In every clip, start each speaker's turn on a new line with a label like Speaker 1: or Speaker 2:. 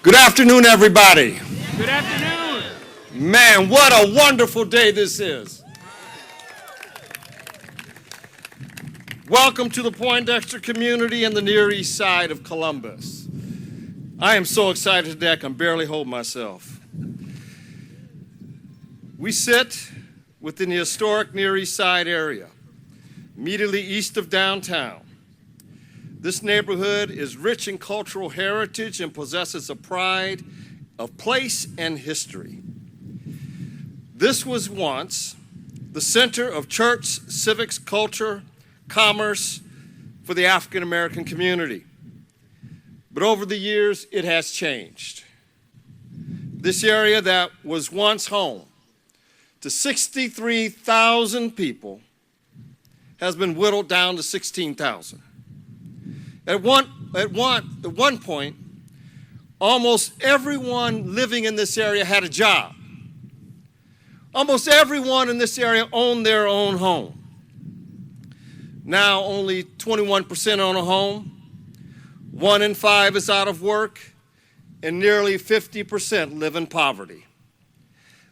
Speaker 1: Good afternoon, everybody.
Speaker 2: Good afternoon.
Speaker 1: Man, what a wonderful day this is. Welcome to the Poindexter community and the Near East Side of Columbus. I am so excited today I can barely hold myself. We sit within the historic Near East Side area, immediately east of downtown. This neighborhood is rich in cultural heritage and possesses a pride of place and history. This was once the center of church, civics, culture, commerce for the African American community. But over the years, it has changed. This area that was once home to 63,000 people has been whittled down to 16,000. At one point, almost everyone living in this area had a job. Almost everyone in this area owned their own home. Now only 21% own a home, 1 in 5 is out of work, and nearly 50% live in poverty.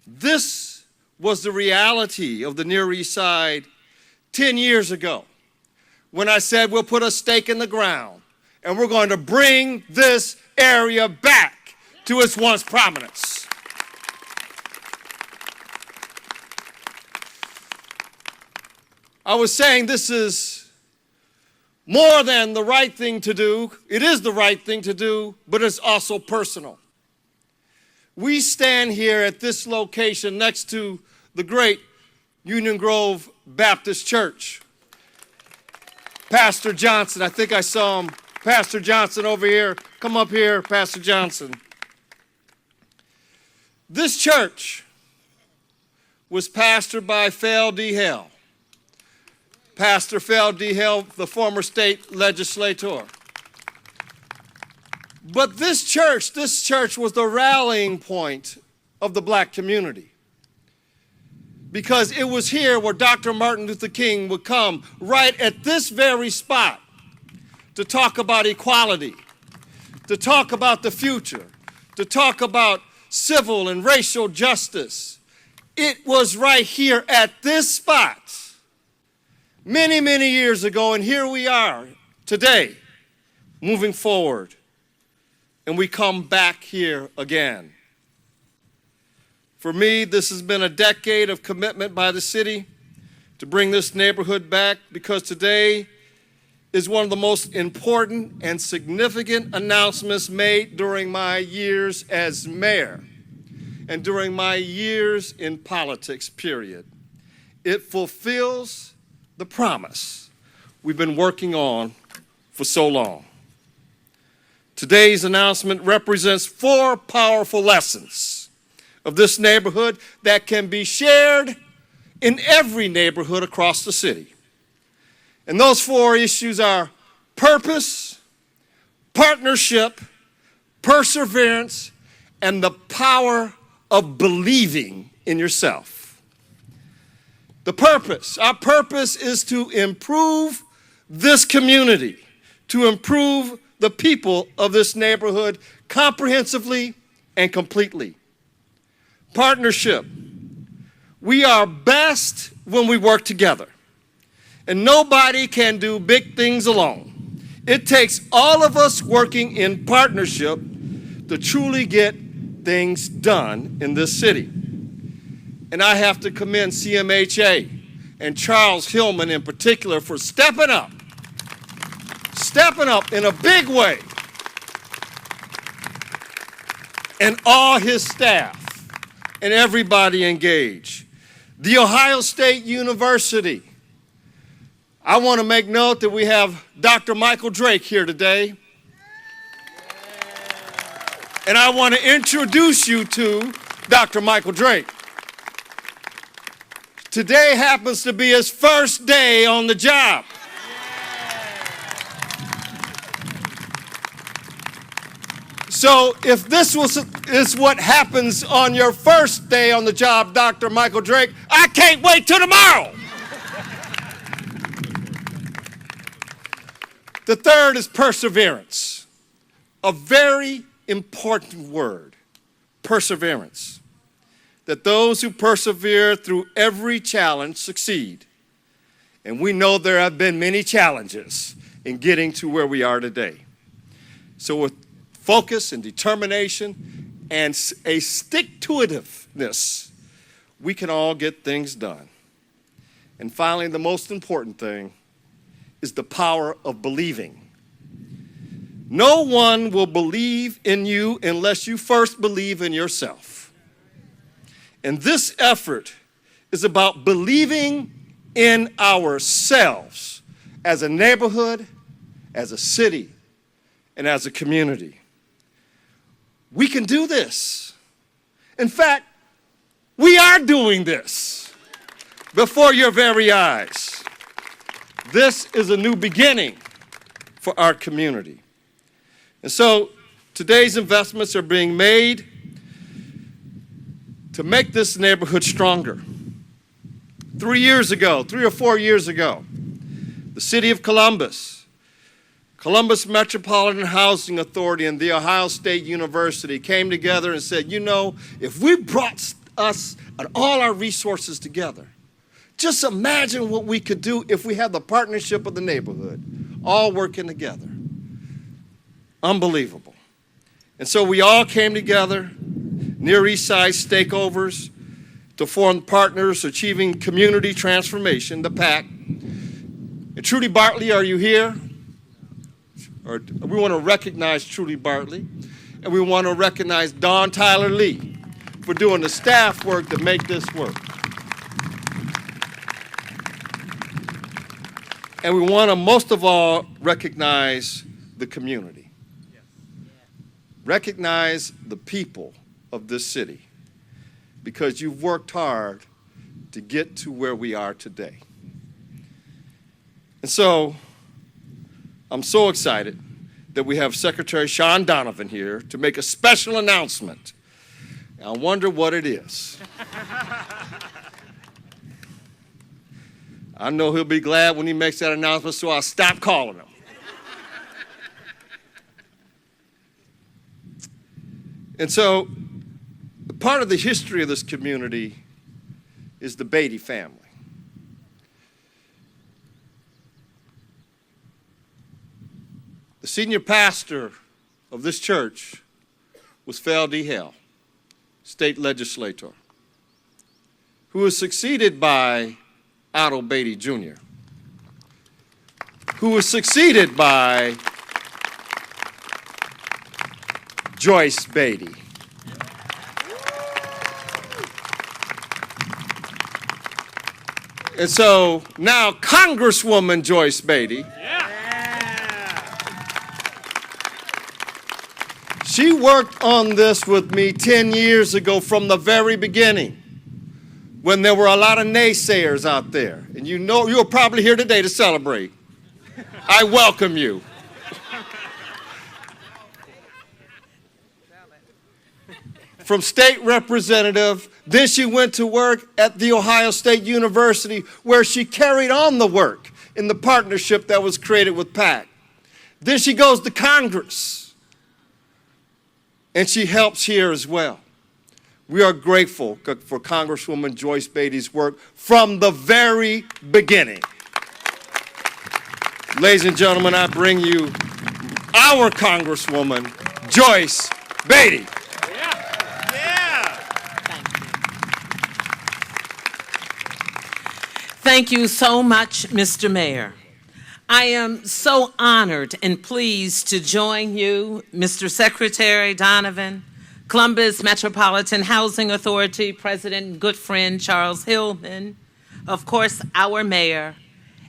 Speaker 1: This was the reality of the Near East Side 10 years ago, when I said we'll put a stake in the ground and we're going to bring this area back to its once prominence. I was saying this is more than the right thing to do. It is the right thing to do, but it's also personal. We stand here at this location next to the great Union Grove Baptist Church. Pastor Johnson, I think I saw him. Pastor Johnson over here. Come up here, Pastor Johnson. This church was pastored by Phil D. Hale. Pastor Phil D. Hale, the former state legislator. But this church was the rallying point of the black community, because it was here where Dr. Martin Luther King would come, right at this very spot, to talk about equality, to talk about the future, to talk about civil and racial justice. It was right here at this spot many, many years ago, and here we are today, moving forward, and we come back here again. For me, this has been a decade of commitment by the city to bring this neighborhood back, because today is one of the most important and significant announcements made during my years as mayor and during my years in politics, period. It fulfills the promise we've been working on for so long. Today's announcement represents 4 powerful lessons of this neighborhood that can be shared in every neighborhood across the city. And those 4 issues are purpose, partnership, perseverance, and the power of believing in yourself. The purpose, our purpose is to improve this community, to improve the people of this neighborhood comprehensively and completely. Partnership. We are best when we work together. And nobody can do big things alone. It takes all of us working in partnership to truly get things done in this city. And I have to commend CMHA and Charles Hillman in particular for stepping up in a big way, and all his staff and everybody engaged. The Ohio State University. I want to make note that we have Dr. Michael Drake here today. And I want to introduce you to Dr. Michael Drake. Today happens to be his first day on the job. So if this is what happens on your first day on the job, Dr. Michael Drake, I can't wait till tomorrow. The third is perseverance. A very important word, perseverance. That those who persevere through every challenge succeed. And we know there have been many challenges in getting to where we are today. So with focus and determination and a stick-to-itiveness, we can all get things done. And finally, the most important thing is the power of believing. No one will believe in you unless you first believe in yourself. And this effort is about believing in ourselves as a neighborhood, as a city, and as a community. We can do this. In fact, we are doing this before your very eyes. This is a new beginning for our community. And so today's investments are being made to make this neighborhood stronger. 3 or 4 years ago, the city of Columbus Metropolitan Housing Authority, and The Ohio State University came together and said, you know, if we brought us and all our resources together, just imagine what we could do if we had the partnership of the neighborhood, all working together. Unbelievable. And so we all came together, Near East Side stakeholders, to form partners achieving community transformation, the PAC. And Trudy Bartley, are you here? We want to recognize Trudy Bartley, and we want to recognize Dawn Tyler Lee for doing the staff work to make this work. And we want to most of all recognize the community. Recognize the people of this city, because you've worked hard to get to where we are today. And so I'm so excited that we have Secretary Shaun Donovan here to make a special announcement. I wonder what it is. I know he'll be glad when he makes that announcement, so I'll stop calling him. And so part of the history of this community is the Beatty family. The senior pastor of this church was Phil D. Hale, state legislator, who was succeeded by Otto Beatty Jr., who was succeeded by Joyce Beatty. And so now Congresswoman Joyce Beatty, she worked on this with me 10 years ago from the very beginning, when there were a lot of naysayers out there. And you know, you're probably here today to celebrate. I welcome you. From state representative, then she went to work at The Ohio State University, where she carried on the work in the partnership that was created with PAC. Then she goes to Congress, and she helps here as well. We are grateful for Congresswoman Joyce Beatty's work from the very beginning. Ladies and gentlemen, I bring you our Congresswoman, Joyce Beatty.
Speaker 2: Thank you so much, Mr. Mayor. I am so honored and pleased to join you, Mr. Secretary Donovan, Columbus Metropolitan Housing Authority President and good friend Charles Hillman, of course, our mayor,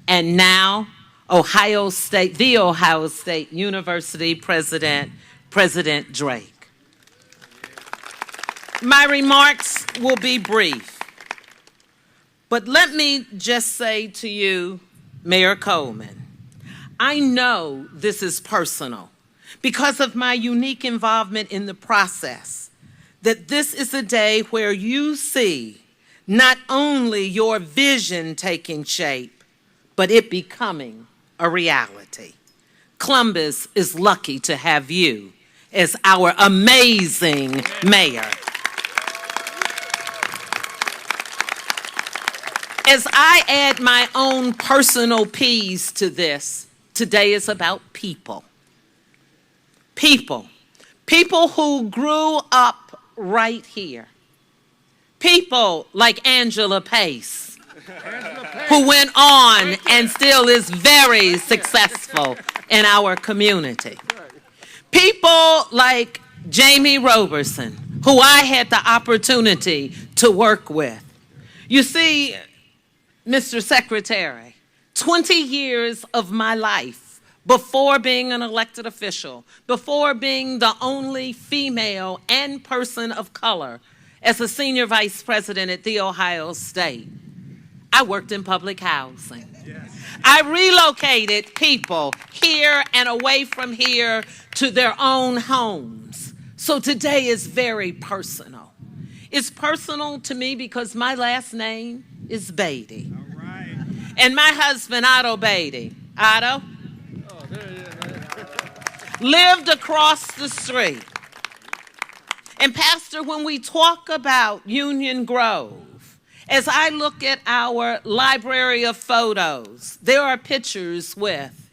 Speaker 2: and now the Ohio State University President, President Drake. My remarks will be brief. But let me just say to you, Mayor Coleman, I know this is personal because of my unique involvement in the process, that this is a day where you see not only your vision taking shape, but it becoming a reality. Columbus is lucky to have you as our amazing mayor. As I add my own personal piece to this, today is about people. People. People who grew up right here. People like Angela Pace, who went on and still is very successful in our community. People like Jamie Roberson, who I had the opportunity to work with. You see, Mr. Secretary, 20 years of my life before being an elected official, before being the only female and person of color as a senior vice president at The Ohio State, I worked in public housing. Yes. I relocated people here and away from here to their own homes. So today is very personal. It's personal to me because my last name is Beatty. All right. And my husband, Otto Beatty, Otto, lived across the street. And Pastor, when we talk about Union Grove, as I look at our library of photos, there are pictures with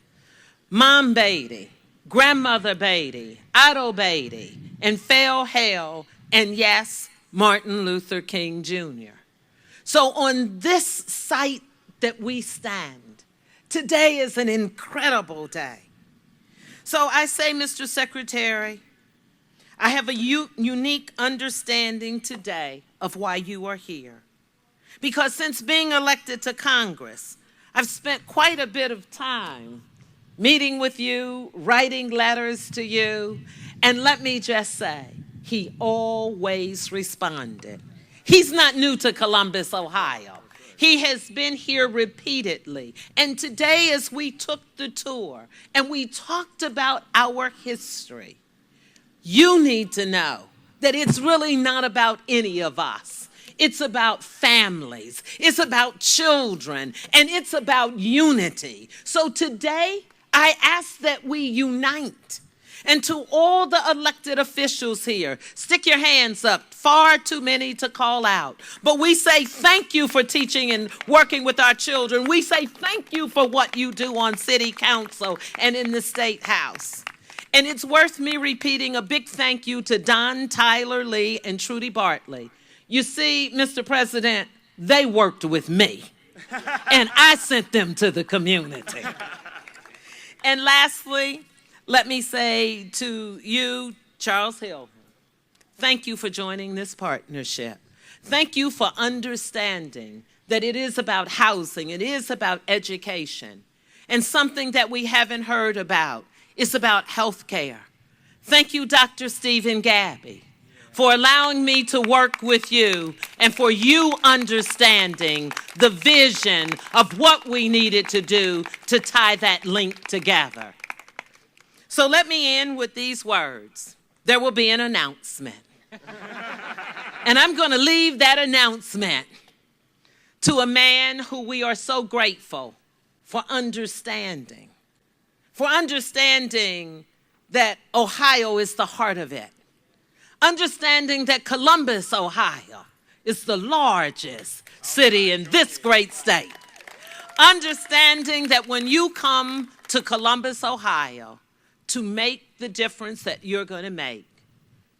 Speaker 2: Mom Beatty, Grandmother Beatty, Otto Beatty, and Phil Hale, and yes, Martin Luther King Jr. So on this site that we stand, today is an incredible day. So I say, Mr. Secretary, I have a unique understanding today of why you are here. Because since being elected to Congress, I've spent quite a bit of time meeting with you, writing letters to you, and let me just say, he always responded. He's not new to Columbus, Ohio. He has been here repeatedly. And today, as we took the tour and we talked about our history, you need to know that it's really not about any of us. It's about families. It's about children. And it's about unity. So today, I ask that we unite. And to all the elected officials here, stick your hands up. Far too many to call out. But we say thank you for teaching and working with our children. We say thank you for what you do on city council and in the state house. And it's worth me repeating a big thank you to Don, Tyler Lee, and Trudy Bartley. You see, Mr. President, they worked with me. And I sent them to the community. And lastly, let me say to you, Charles Hill, thank you for joining this partnership. Thank you for understanding that it is about housing, it is about education, and something that we haven't heard about is about health care. Thank you, Dr. Stephen Gabby, for allowing me to work with you and for you understanding the vision of what we needed to do to tie that link together. So let me end with these words. There will be an announcement. And I'm going to leave that announcement to a man who we are so grateful for understanding that Ohio is the heart of it. Understanding that Columbus, Ohio, is the largest city in this great state. Understanding that when you come to Columbus, Ohio, to make the difference that you're going to make,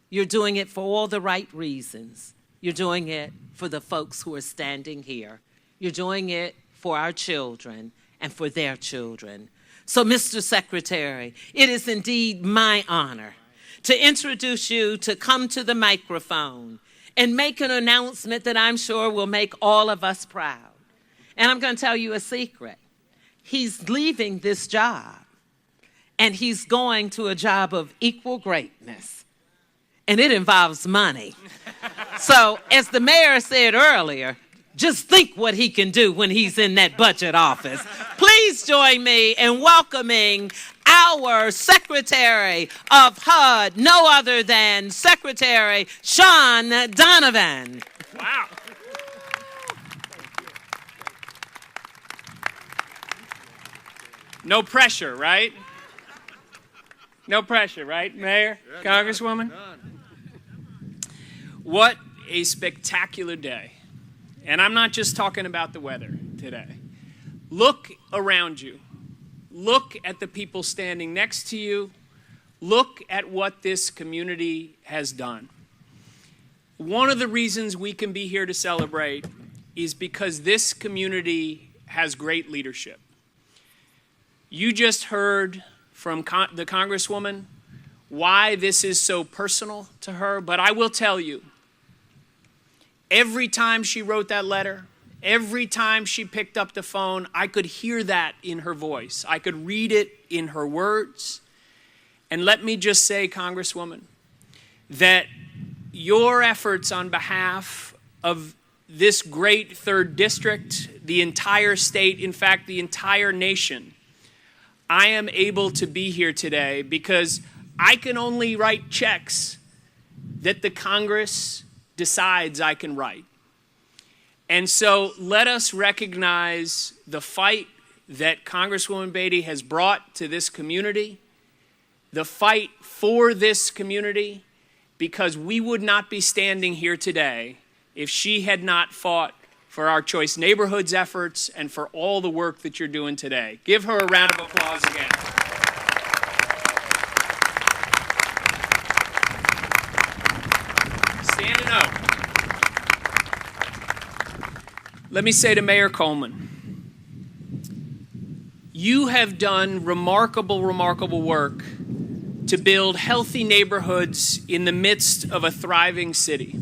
Speaker 2: you're doing it for all the right reasons. You're doing it for the folks who are standing here. You're doing it for our children and for their children. So, Mr. Secretary, it is indeed my honor to introduce you to come to the microphone and make an announcement that I'm sure will make all of us proud. And I'm going to tell you a secret. He's leaving this job, and he's going to a job of equal greatness. And it involves money. So, as the mayor said earlier, just think what he can do when he's in that budget office. Please join me in welcoming our Secretary of HUD, no other than Secretary Shaun Donovan.
Speaker 3: Wow. No pressure, right? No pressure, right, Mayor, Congresswoman? What a spectacular day. And I'm not just talking about the weather today. Look around you. Look at the people standing next to you. Look at what this community has done. One of the reasons we can be here to celebrate is because this community has great leadership. You just heard from the Congresswoman why this is so personal to her, but I will tell you, every time she wrote that letter, every time she picked up the phone, I could hear that in her voice. I could read it in her words. And let me just say, Congresswoman, that your efforts on behalf of this great 3rd district, the entire state, in fact, the entire nation, I am able to be here today because I can only write checks that the Congress decides I can write. And so let us recognize the fight that Congresswoman Beatty has brought to this community, the fight for this community, because we would not be standing here today if she had not fought for our Choice Neighborhoods efforts and for all the work that you're doing today. Give her a round of applause again. Standing up. Let me say to Mayor Coleman, you have done remarkable, remarkable work to build healthy neighborhoods in the midst of a thriving city.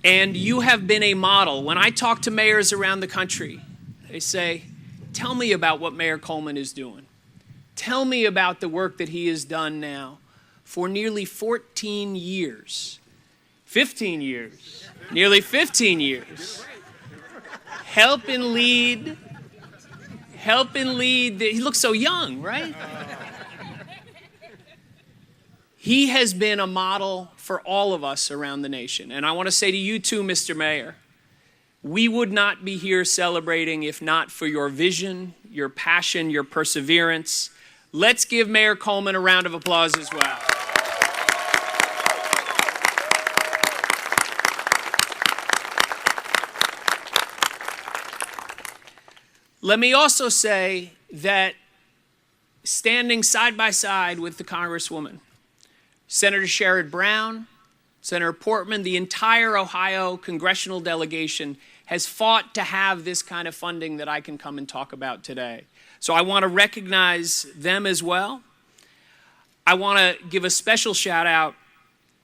Speaker 3: And you have been a model. When I talk to mayors around the country, they say, tell me about what Mayor Coleman is doing. Tell me about the work that he has done now for nearly 14 years. 15 years. Nearly 15 years. Help and lead. He looks so young, right? He has been a model for all of us around the nation. And I want to say to you too, Mr. Mayor, we would not be here celebrating if not for your vision, your passion, your perseverance. Let's give Mayor Coleman a round of applause as well. Let me also say that standing side by side with the Congresswoman, Senator Sherrod Brown, Senator Portman, the entire Ohio congressional delegation has fought to have this kind of funding that I can come and talk about today. So I want to recognize them as well. I want to give a special shout out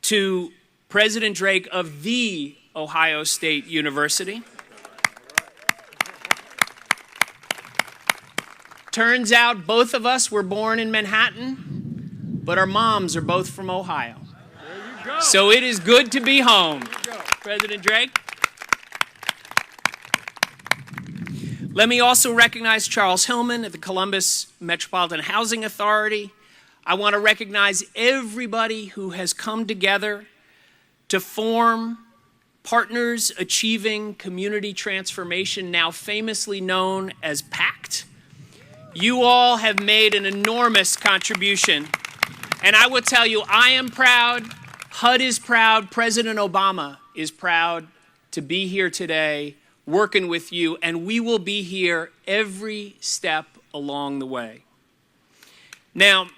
Speaker 3: to President Drake of the Ohio State University. Turns out both of us were born in Manhattan, but our moms are both from Ohio. So it is good to be home. President Drake. Let me also recognize Charles Hillman at the Columbus Metropolitan Housing Authority. I want to recognize everybody who has come together to form Partners Achieving Community Transformation, now famously known as PACT. You all have made an enormous contribution. And I will tell you, I am proud, HUD is proud, President Obama is proud to be here today working with you, and we will be here every step along the way. Now,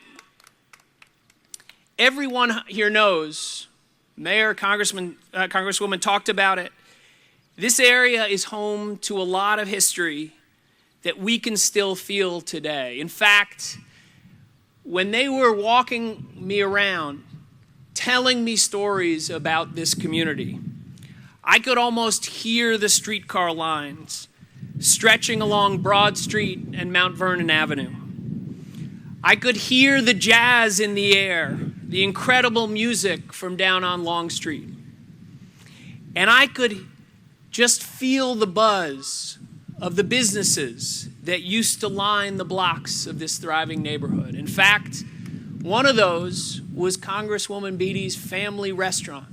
Speaker 3: everyone here knows, Mayor, Congresswoman talked about it, this area is home to a lot of history that we can still feel today. In fact, when they were walking me around, telling me stories about this community, I could almost hear the streetcar lines stretching along Broad Street and Mount Vernon Avenue. I could hear the jazz in the air, the incredible music from down on Long Street. And I could just feel the buzz of the businesses that used to line the blocks of this thriving neighborhood. In fact, one of those was Congresswoman Beatty's family restaurant,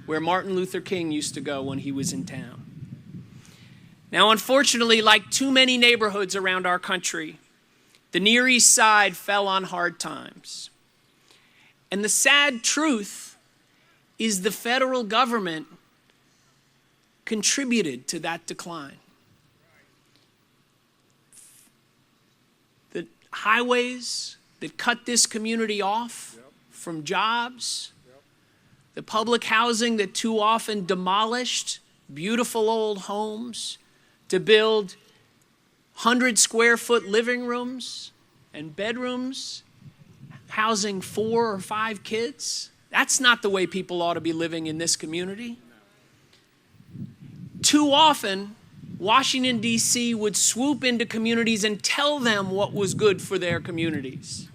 Speaker 3: where Martin Luther King used to go when he was in town. Now, unfortunately, like too many neighborhoods around our country, The Near East Side fell on hard times. And the sad truth is the federal government contributed to that decline. The highways that cut this community off from jobs, the public housing that too often demolished beautiful old homes to build 100-square-foot living rooms and bedrooms housing 4 or 5 kids. That's not the way people ought to be living in this community. Too often, Washington, D.C. would swoop into communities and tell them what was good for their communities,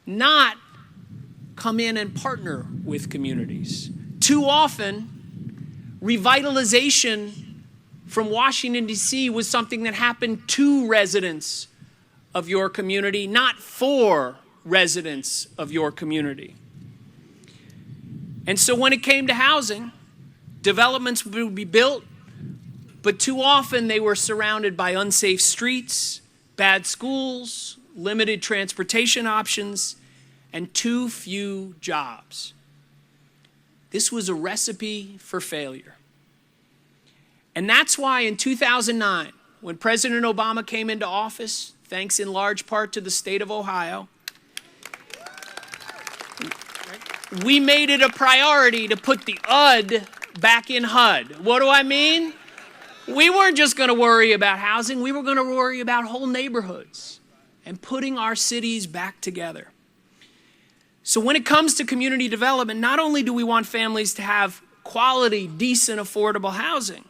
Speaker 3: not come in and partner with communities. Too often, revitalization from Washington, D.C. was something that happened to residents of your community, not for residents of your community. And so when it came to housing, developments would be built, but too often they were surrounded by unsafe streets, bad schools, limited transportation options, and too few jobs. This was a recipe for failure. And that's why in 2009, when President Obama came into office, thanks in large part to the state of Ohio, we made it a priority to put the HUD back in HUD. What do I mean? We weren't just going to worry about housing. We were going to worry about whole neighborhoods and putting our cities back together. So when it comes to community development, not only do we want families to have quality, decent, affordable housing,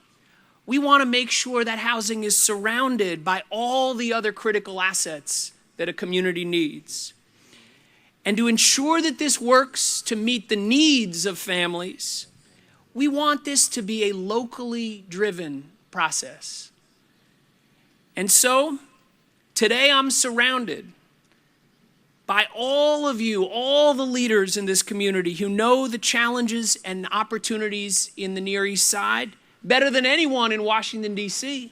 Speaker 3: we want to make sure that housing is surrounded by all the other critical assets that a community needs. And to ensure that this works to meet the needs of families, we want this to be a locally driven process. And so, today I'm surrounded by all of you, all the leaders in this community who know the challenges and opportunities in the Near East Side better than anyone in Washington, D.C.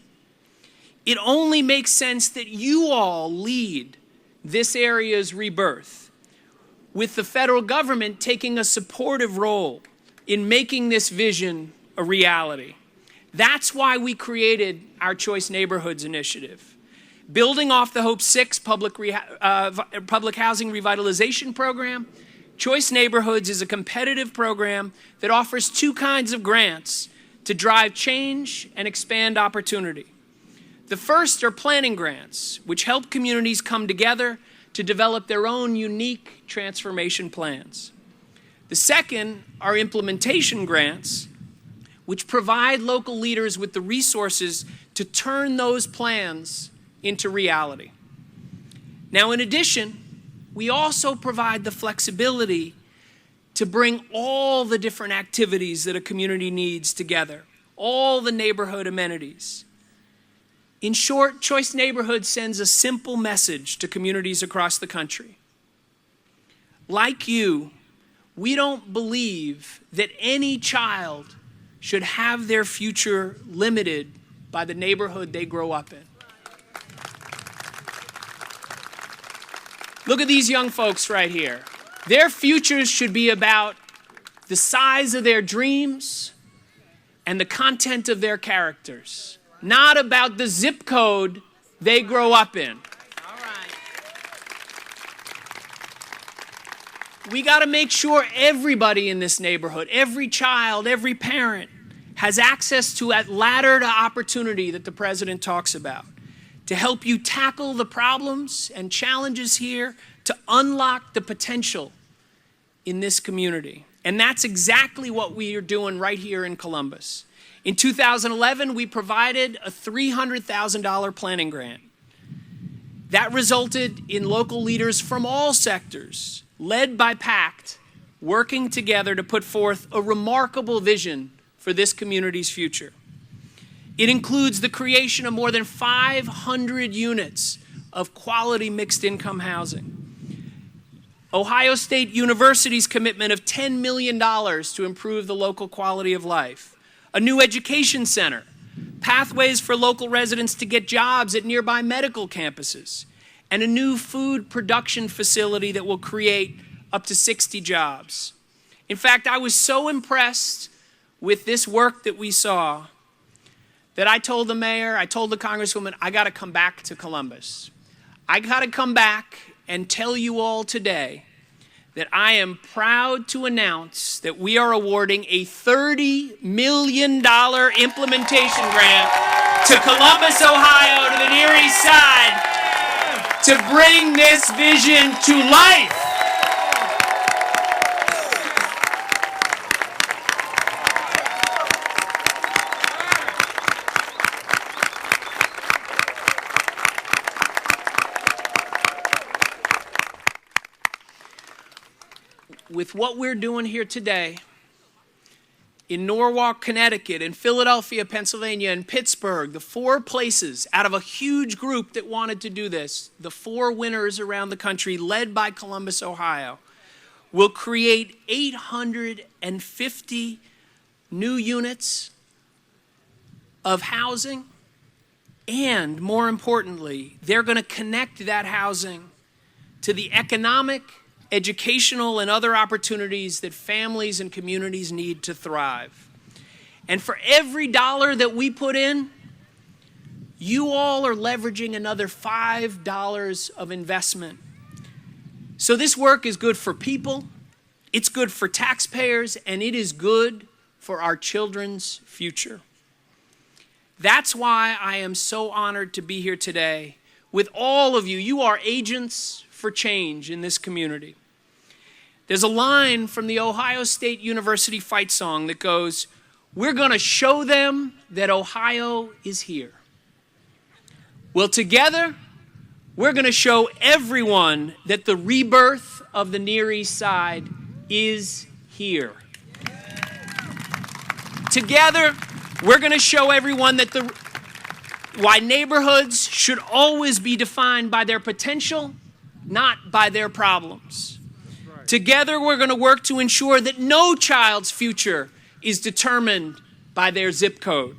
Speaker 3: It only makes sense that you all lead this area's rebirth, with the federal government taking a supportive role in making this vision a reality. That's why we created our Choice Neighborhoods Initiative. Building off the Hope 6 public housing revitalization program, Choice Neighborhoods is a competitive program that offers 2 kinds of grants to drive change and expand opportunity. The first are planning grants, which help communities come together to develop their own unique transformation plans. The second are implementation grants, which provide local leaders with the resources to turn those plans into reality. Now, in addition, we also provide the flexibility to bring all the different activities that a community needs together, all the neighborhood amenities. In short, Choice Neighborhoods sends a simple message to communities across the country. Like you, we don't believe that any child should have their future limited by the neighborhood they grow up in. Look at these young folks right here. Their futures should be about the size of their dreams and the content of their characters, not about the zip code they grow up in.
Speaker 2: All right.
Speaker 3: We got to make sure everybody in this neighborhood, every child, every parent, has access to that ladder to opportunity that the president talks about, to help you tackle the problems and challenges here, to unlock the potential in this community. And that's exactly what we are doing right here in Columbus. In 2011, we provided a $300,000 planning grant. That resulted in local leaders from all sectors, led by PACT, working together to put forth a remarkable vision for this community's future. It includes the creation of more than 500 units of quality mixed income housing. Ohio State University's commitment of $10 million to improve the local quality of life. A new education center, pathways for local residents to get jobs at nearby medical campuses, and a new food production facility that will create up to 60 jobs. In fact, I was so impressed with this work that we saw that I told the mayor, I told the congresswoman, I got to come back to Columbus. I got to come back and tell you all today that I am proud to announce that we are awarding a $30 million implementation grant to Columbus, Ohio, to the Near East Side to bring this vision to life. With what we're doing here today, in Norwalk, Connecticut, in Philadelphia, Pennsylvania, and Pittsburgh, the 4 places out of a huge group that wanted to do this, the 4 winners around the country, led by Columbus, Ohio, will create 850 new units of housing, and more importantly, they're going to connect that housing to the economic, educational, and other opportunities that families and communities need to thrive. And for every dollar that we put in, you all are leveraging another $5 of investment. So this work is good for people, it's good for taxpayers, and it is good for our children's future. That's why I am so honored to be here today with all of you. You are agents for change in this community. There's a line from the Ohio State University fight song that goes, "We're going to show them that Ohio is here." Well, together, we're going to show everyone that the rebirth of the Near East Side is here. Together, we're going to show everyone that why neighborhoods should always be defined by their potential, not by their problems. Together, we're going to work to ensure that no child's future is determined by their zip code.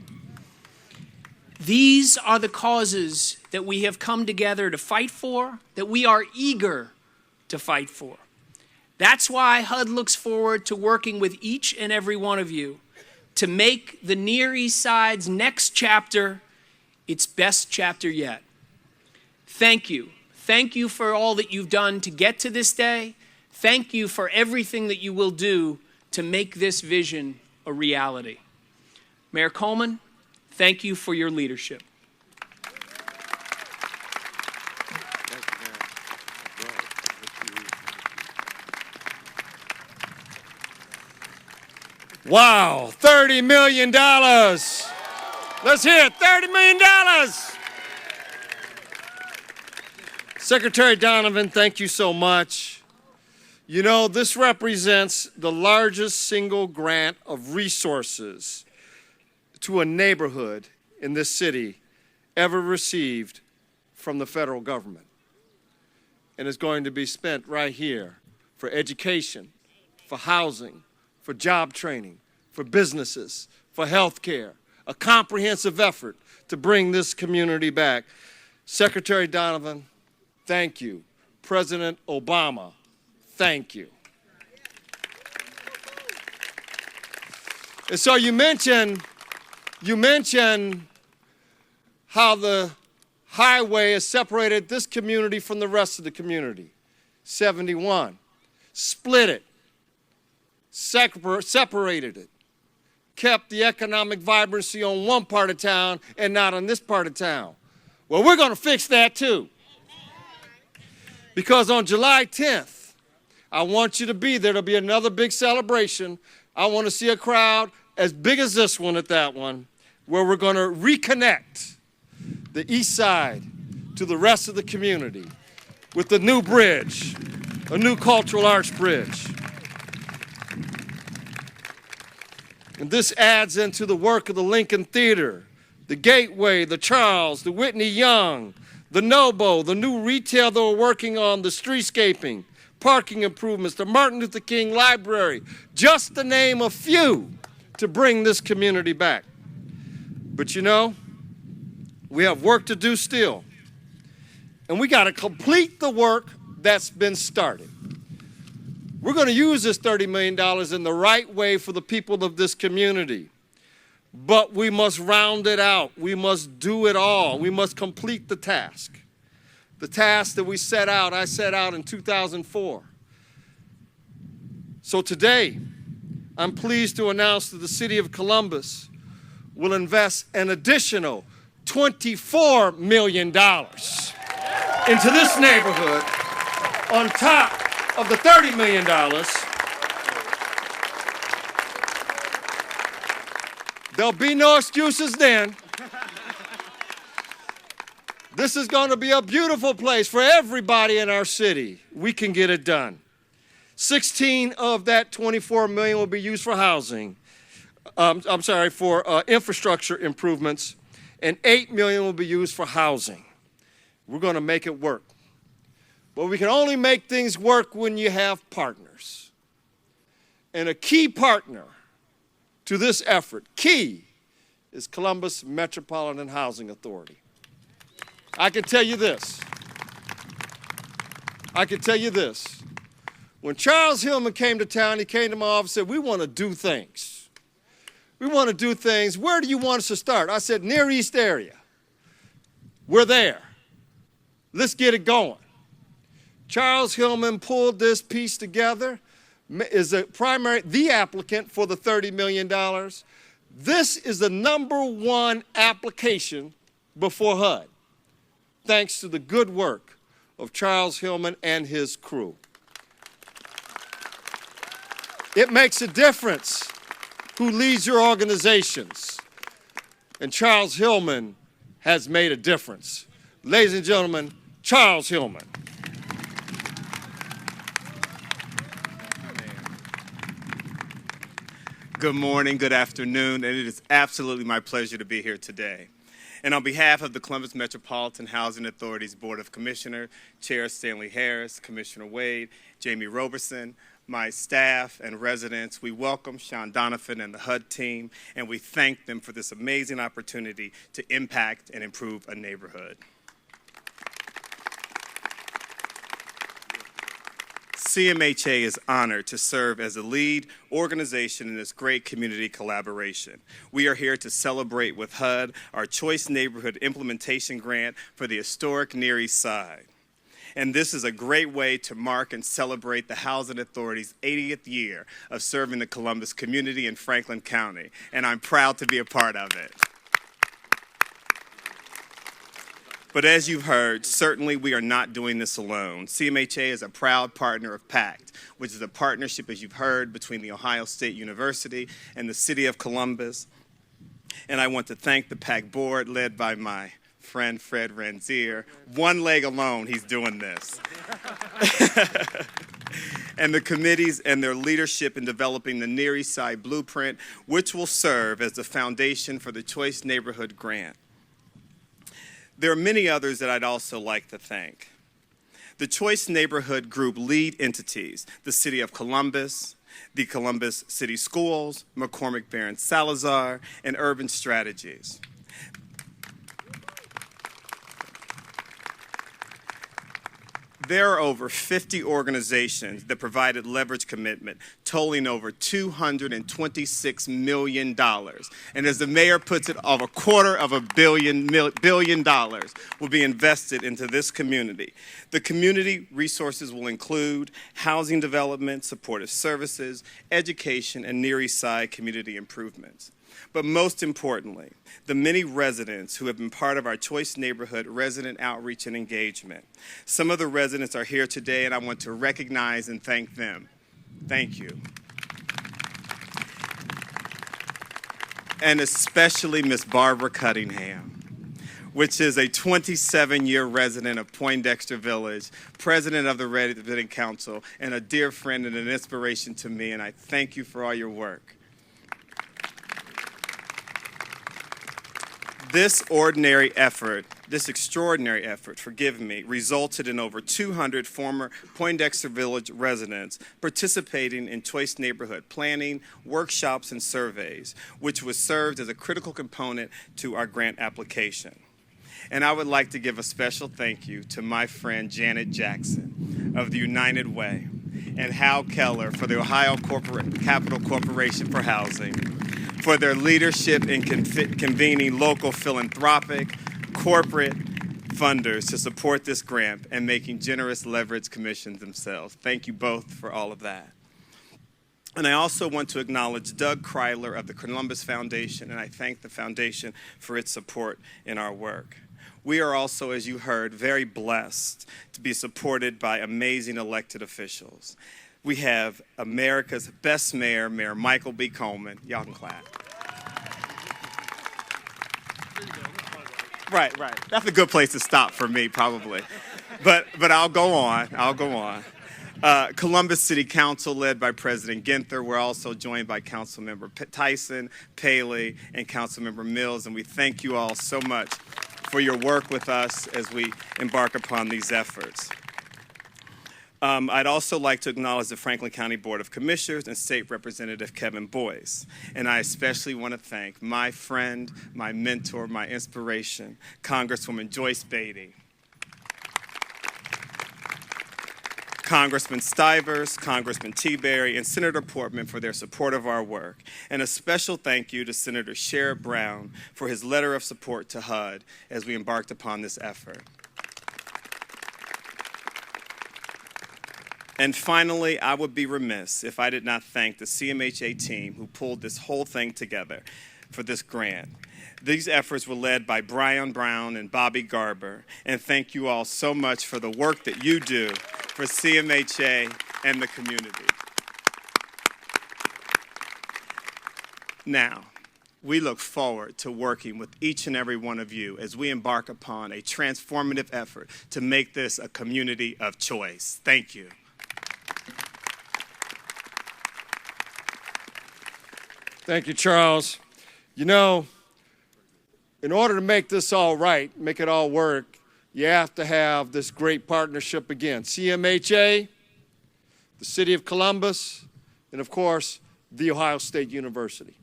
Speaker 3: These are the causes that we have come together to fight for, that we are eager to fight for. That's why HUD looks forward to working with each and every one of you to make the Near East Side's next chapter its best chapter yet. Thank you. Thank you for all that you've done to get to this day. Thank you for everything that you will do to make this vision a reality. Mayor Coleman, thank you for your leadership.
Speaker 1: Wow, $30 million. Let's hear it, $30 million. Secretary Donovan, thank you so much. You know, this represents the largest single grant of resources to a neighborhood in this city ever received from the federal government. And it's going to be spent right here for education, for housing, for job training, for businesses, for health care, a comprehensive effort to bring this community back. Secretary Donovan, thank you. President Obama, thank you. And so you mentioned how the highway has separated this community from the rest of the community. 71, split it, separated it, kept the economic vibrancy on one part of town and not on this part of town. Well, we're going to fix that too. Because on July 10th, I want you to be there. There'll be another big celebration. I want to see a crowd as big as this one at that one, where we're going to reconnect the East Side to the rest of the community with the new bridge, a new cultural arts bridge. And this adds into the work of the Lincoln Theater, the Gateway, the Charles, the Whitney Young, the Nobo, the new retail that we're working on, the streetscaping, parking improvements, the Martin Luther King Library, just to name a few to bring this community back. But you know, we have work to do still. And we got to complete the work that's been started. We're going to use this $30 million in the right way for the people of this community. But we must round it out. We must do it all. We must complete the task. The task that I set out in 2004. So today, I'm pleased to announce that the City of Columbus will invest an additional $24 million into this neighborhood on top of the $30 million there'll be no excuses then. This is going to be a beautiful place for everybody in our city. We can get it done. 16 of that 24 million will be used for housing. For infrastructure improvements, and 8 million will be used for housing. We're going to make it work. But we can only make things work when you have partners. And a key partner to this effort, is Columbus Metropolitan Housing Authority. I can tell you this. When Charles Hillman came to town, he came to my office and said, we want to do things. We want to do things. Where do you want us to start? I said, Near East area. We're there. Let's get it going. Charles Hillman pulled this piece together, is the applicant for the $30 million. This is the #1 application before HUD, thanks to the good work of Charles Hillman and his crew. It makes a difference who leads your organizations, and Charles Hillman has made a difference. Ladies and gentlemen, Charles Hillman.
Speaker 4: Good morning, good afternoon, and it is absolutely my pleasure to be here today. And on behalf of the Columbus Metropolitan Housing Authority's Board of Commissioners, Chair Stanley Harris, Commissioner Wade, Jamie Roberson, my staff and residents, we welcome Shaun Donovan and the HUD team, and we thank them for this amazing opportunity to impact and improve a neighborhood. CMHA is honored to serve as a lead organization in this great community collaboration. We are here to celebrate with HUD our Choice Neighborhood Implementation Grant for the historic Near East Side. And this is a great way to mark and celebrate the Housing Authority's 80th year of serving the Columbus community in Franklin County, and I'm proud to be a part of it. But as you've heard, certainly we are not doing this alone. CMHA is a proud partner of PACT, which is a partnership, as you've heard, between The Ohio State University and the City of Columbus. And I want to thank the PACT board, led by my friend Fred Ranzier. One leg alone, he's doing this. And the committees and their leadership in developing the Near East Side Blueprint, which will serve as the foundation for the Choice Neighborhood Grant. There are many others that I'd also like to thank. The Choice Neighborhood Group lead entities, the City of Columbus, the Columbus City Schools, McCormick Barron Salazar, and Urban Strategies. There are over 50 organizations that provided leverage commitment, totaling over $226 million. And as the mayor puts it, over $250 million will be invested into this community. The community resources will include housing development, supportive services, education, and Near East Side community improvements. But most importantly, the many residents who have been part of our Choice Neighborhood resident outreach and engagement. Some of the residents are here today, and I want to recognize and thank them. Thank you. And especially Miss Barbara Cunningham, which is a 27-year resident of Poindexter Village, president of the Revitalization Council, and a dear friend and an inspiration to me, and I thank you for all your work. This extraordinary effort, resulted in over 200 former Poindexter Village residents participating in Choice Neighborhood planning, workshops, and surveys, which was served as a critical component to our grant application. And I would like to give a special thank you to my friend Janet Jackson of the United Way and Hal Keller for the Ohio Capital Corporation for Housing for their leadership in convening local philanthropic, corporate funders to support this grant and making generous leverage commissions themselves. Thank you both for all of that. And I also want to acknowledge Doug Kryler of the Columbus Foundation, and I thank the foundation for its support in our work. We are also, as you heard, very blessed to be supported by amazing elected officials. We have America's best mayor, Mayor Michael B. Coleman. Y'all can clap. Right. That's a good place to stop for me, probably. But I'll go on. Columbus City Council, led by President Ginther. We're also joined by Councilmember Tyson, Paley, and Councilmember Mills, and we thank you all so much for your work with us as we embark upon these efforts. I'd also like to acknowledge the Franklin County Board of Commissioners and State Representative Kevin Boyce. And I especially want to thank my friend, my mentor, my inspiration, Congresswoman Joyce Beatty, Congressman Stivers, Congressman Teaberry, and Senator Portman for their support of our work. And a special thank you to Senator Sherrod Brown for his letter of support to HUD as we embarked upon this effort. And finally, I would be remiss if I did not thank the CMHA team who pulled this whole thing together for this grant. These efforts were led by Brian Brown and Bobby Garber, and thank you all so much for the work that you do for CMHA and the community. Now, we look forward to working with each and every one of you as we embark upon a transformative effort to make this a community of choice. Thank you.
Speaker 1: Thank you, Charles. You know, in order to make this all right, make it all work, you have to have this great partnership again. CMHA, the City of Columbus, and of course, The Ohio State University.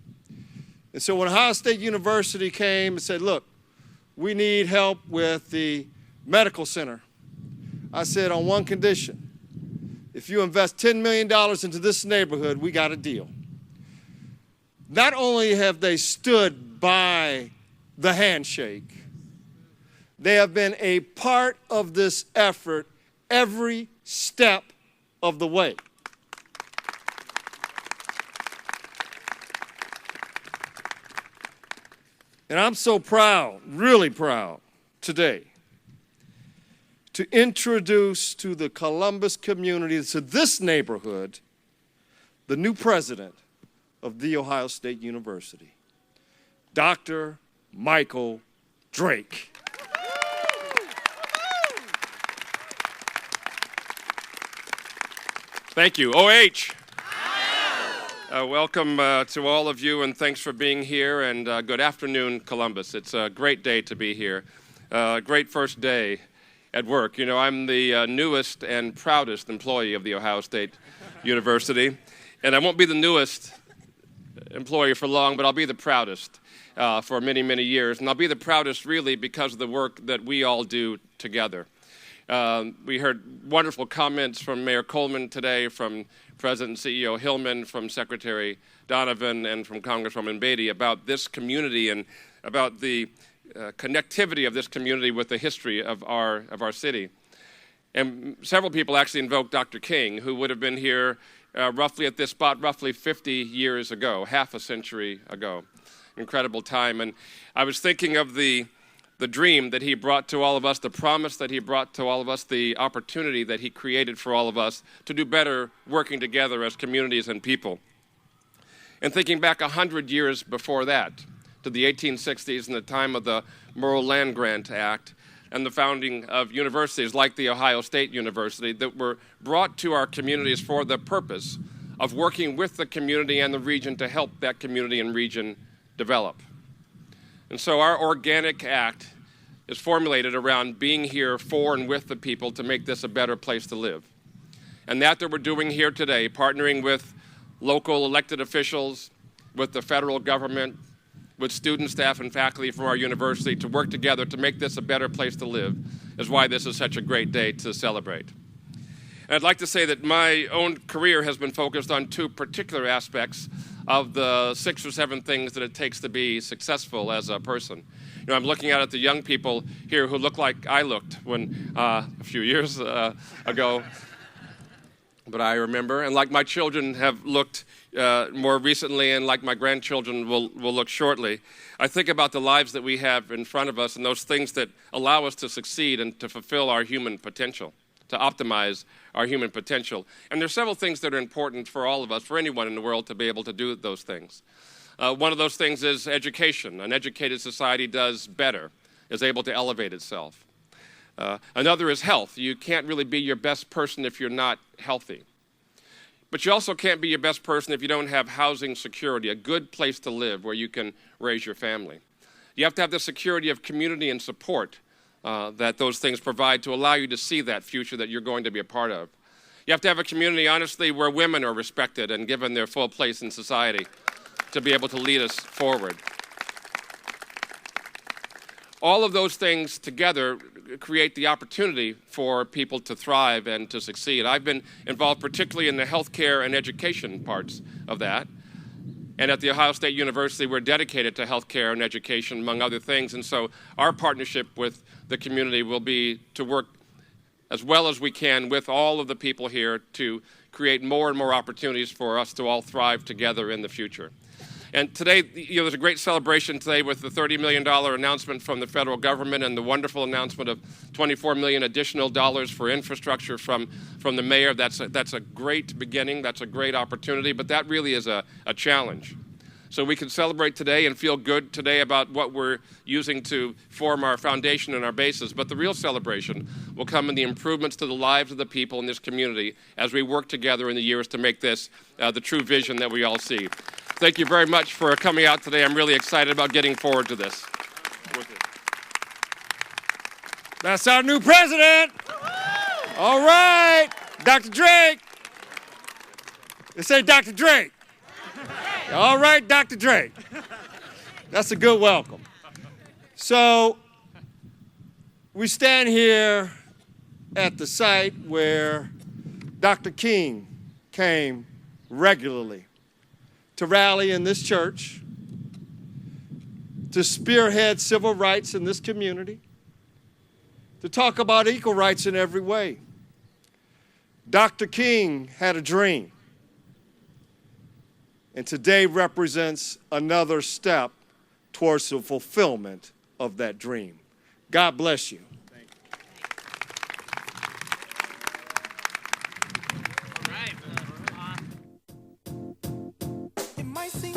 Speaker 1: And so when Ohio State University came and said, look, we need help with the medical center, I said on one condition: if you invest $10 million into this neighborhood, we got a deal. Not only have they stood by the handshake, they have been a part of this effort every step of the way. And I'm so proud, really proud, today, to introduce to the Columbus community, to this neighborhood, the new president of The Ohio State University, Dr. Michael Drake.
Speaker 5: Thank you. OH. Welcome to all of you, and thanks for being here, and good afternoon, Columbus. It's a great day to be here. Great first day at work. You know, I'm the newest and proudest employee of The Ohio State University, and I won't be the newest employee for long, but I'll be the proudest for many, many years, and I'll be the proudest really because of the work that we all do together. We heard wonderful comments from Mayor Coleman today, from President and CEO Hillman, from Secretary Donovan, and from Congresswoman Beatty about this community and about the connectivity of this community with the history of our city. And several people actually invoked Dr. King, who would have been here roughly at this spot roughly 50 years ago, half a century ago. Incredible time. And I was thinking of the dream that he brought to all of us, the promise that he brought to all of us, the opportunity that he created for all of us to do better working together as communities and people. And thinking back 100 years before that, to the 1860s and the time of the Morrill Land Grant Act and the founding of universities like the Ohio State University that were brought to our communities for the purpose of working with the community and the region to help that community and region develop. And so our organic act is formulated around being here for and with the people to make this a better place to live. And that we're doing here today, partnering with local elected officials, with the federal government, with students, staff, and faculty from our university to work together to make this a better place to live is why this is such a great day to celebrate. And I'd like to say that my own career has been focused on two particular aspects of the 6 or 7 things that it takes to be successful as a person. You know, I'm looking out at the young people here who look like I looked when a few years ago, but I remember, and like my children have looked more recently, and like my grandchildren will look shortly. I think about the lives that we have in front of us and those things that allow us to succeed and to fulfill our human potential, to optimize our human potential. And there's several things that are important for all of us, for anyone in the world, to be able to do those things. One of those things is education. An educated society does better, is able to elevate itself. Another is health. You can't really be your best person if you're not healthy. But you also can't be your best person if you don't have housing security, a good place to live where you can raise your family. You have to have the security of community and support that those things provide to allow you to see that future that you're going to be a part of. You have to have a community, honestly, where women are respected and given their full place in society to be able to lead us forward. All of those things together create the opportunity for people to thrive and to succeed. I've been involved particularly in the healthcare and education parts of that. And at The Ohio State University, we're dedicated to healthcare and education, among other things. And so our partnership with the community will be to work as well as we can with all of the people here to create more and more opportunities for us to all thrive together in the future. And today, there's a great celebration today with the $30 million announcement from the federal government and the wonderful announcement of $24 million additional dollars for infrastructure from the mayor. That's a great beginning. That's a great opportunity, but that really is a challenge. So we can celebrate today and feel good today about what we're using to form our foundation and our basis, but the real celebration will come in the improvements to the lives of the people in this community as we work together in the years to make this the true vision that we all see. Thank you very much for coming out today. I'm really excited about getting forward to this.
Speaker 1: That's our new president. All right, Dr. Drake. Let's say Dr. Drake. All right, Dr. Drake. That's a good welcome. So we stand here at the site where Dr. King came regularly to rally in this church, to spearhead civil rights in this community, to talk about equal rights in every way. Dr. King had a dream, and today represents another step towards the fulfillment of that dream. God bless you.
Speaker 6: It might seem